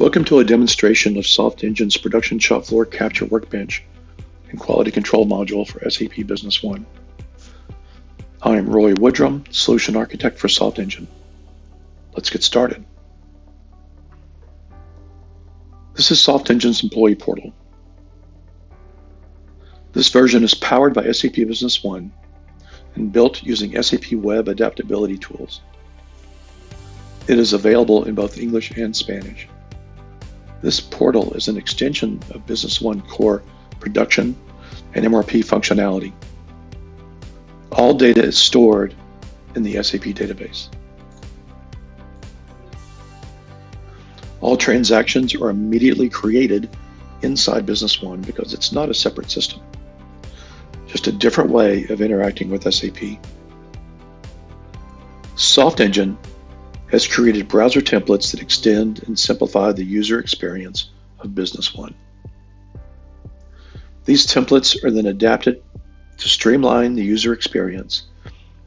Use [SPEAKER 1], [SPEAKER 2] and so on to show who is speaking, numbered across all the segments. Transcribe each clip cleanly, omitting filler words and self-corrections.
[SPEAKER 1] Welcome to a demonstration of Softengine's production shop floor capture workbench and quality control module for SAP Business One. I am Roy Woodrum, Solution Architect for Softengine. Let's get started. This is Softengine's employee portal. This version is powered by SAP Business One and built using SAP Web Adaptability tools. It is available in both English and Spanish. This portal is an extension of Business One core production and MRP functionality. All data is stored in the SAP database. All transactions are immediately created inside Business One because it's not a separate system, just a different way of interacting with SAP. Softengine has created browser templates that extend and simplify the user experience of Business One. These templates are then adapted to streamline the user experience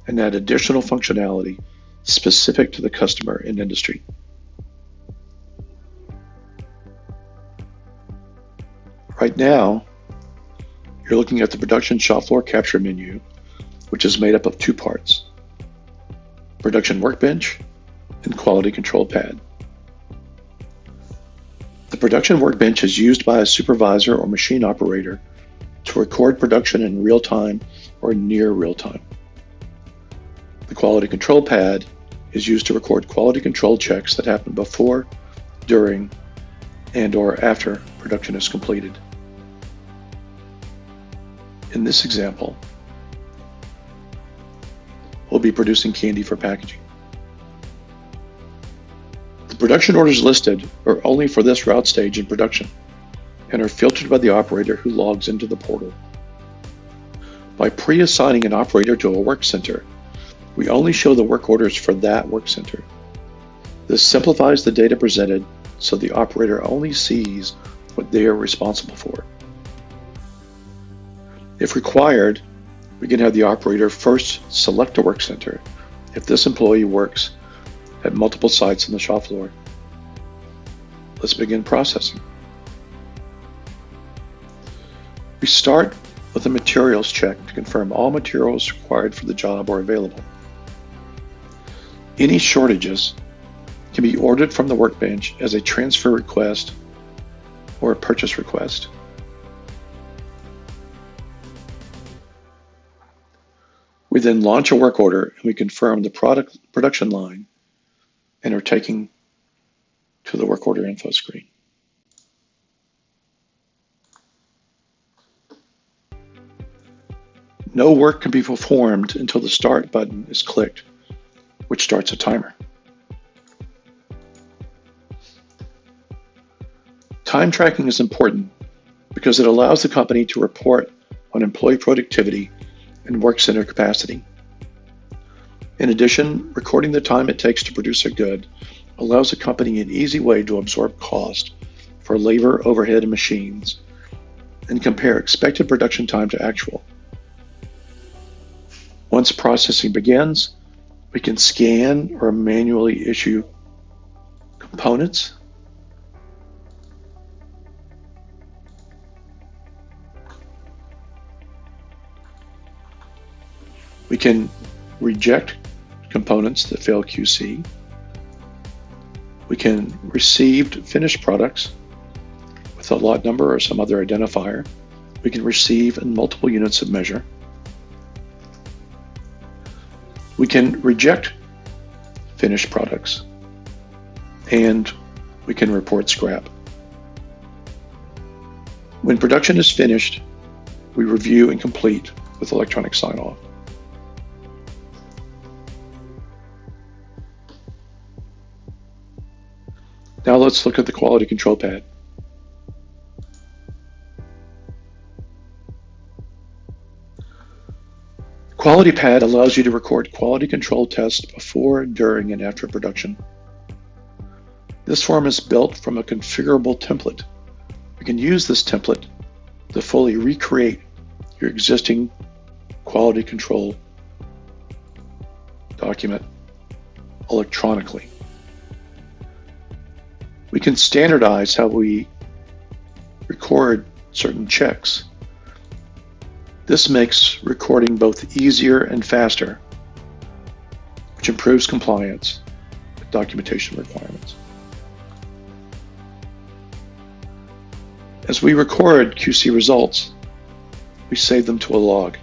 [SPEAKER 1] and add additional functionality specific to the customer and industry. Right now, you're looking at the production shop floor capture menu, which is made up of two parts: production workbench and quality control pad. The production workbench is used by a supervisor or machine operator to record production in real time or near real time. The quality control pad is used to record quality control checks that happen before, during, and/or after production is completed. In this example, we'll be producing candy for packaging. The production orders listed are only for this route stage in production and are filtered by the operator who logs into the portal. By pre-assigning an operator to a work center, we only show the work orders for that work center. This simplifies the data presented so the operator only sees what they are responsible for. If required, we can have the operator first select a work center if this employee works at multiple sites on the shop floor. Let's begin processing. We start with a materials check to confirm all materials required for the job are available. Any shortages can be ordered from the workbench as a transfer request or a purchase request. We then launch a work order and we confirm the production line and are taken to the work order info screen. No work can be performed until the start button is clicked, which starts a timer. Time tracking is important because it allows the company to report on employee productivity and work center capacity. In addition, recording the time it takes to produce a good allows a company an easy way to absorb cost for labor, overhead, and machines, and compare expected production time to actual. Once processing begins, we can scan or manually issue components, we can reject components that fail QC. We can receive finished products with a lot number or some other identifier. We can receive in multiple units of measure. We can reject finished products, and we can report scrap. When production is finished, we review and complete with electronic sign-off. Now let's look at the quality control pad. Quality pad allows you to record quality control tests before, during, and after production. This form is built from a configurable template. You can use this template to fully recreate your existing quality control document electronically. We can standardize how we record certain checks. This makes recording both easier and faster, which improves compliance with documentation requirements. As we record QC results, we save them to a log.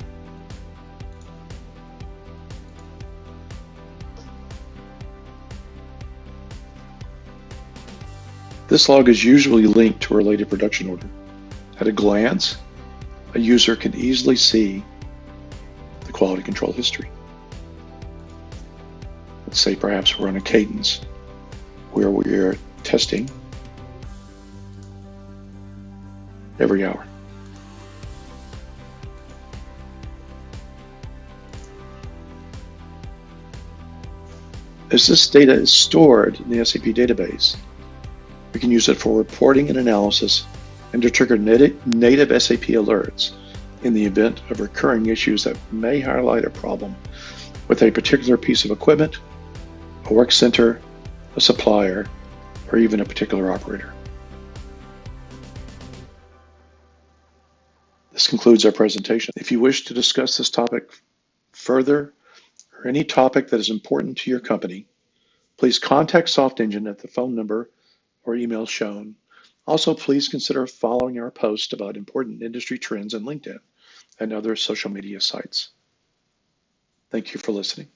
[SPEAKER 1] This log is usually linked to a related production order. At a glance, a user can easily see the quality control history. Let's say perhaps we're on a cadence where we are testing every hour. As this data is stored in the SAP database, we can use it for reporting and analysis and to trigger native SAP alerts in the event of recurring issues that may highlight a problem with a particular piece of equipment, a work center, a supplier, or even a particular operator. This concludes our presentation. If you wish to discuss this topic further, or any topic that is important to your company, please contact Softengine at the phone number or email shown. Also, please consider following our post about important industry trends on LinkedIn and other social media sites. Thank you for listening.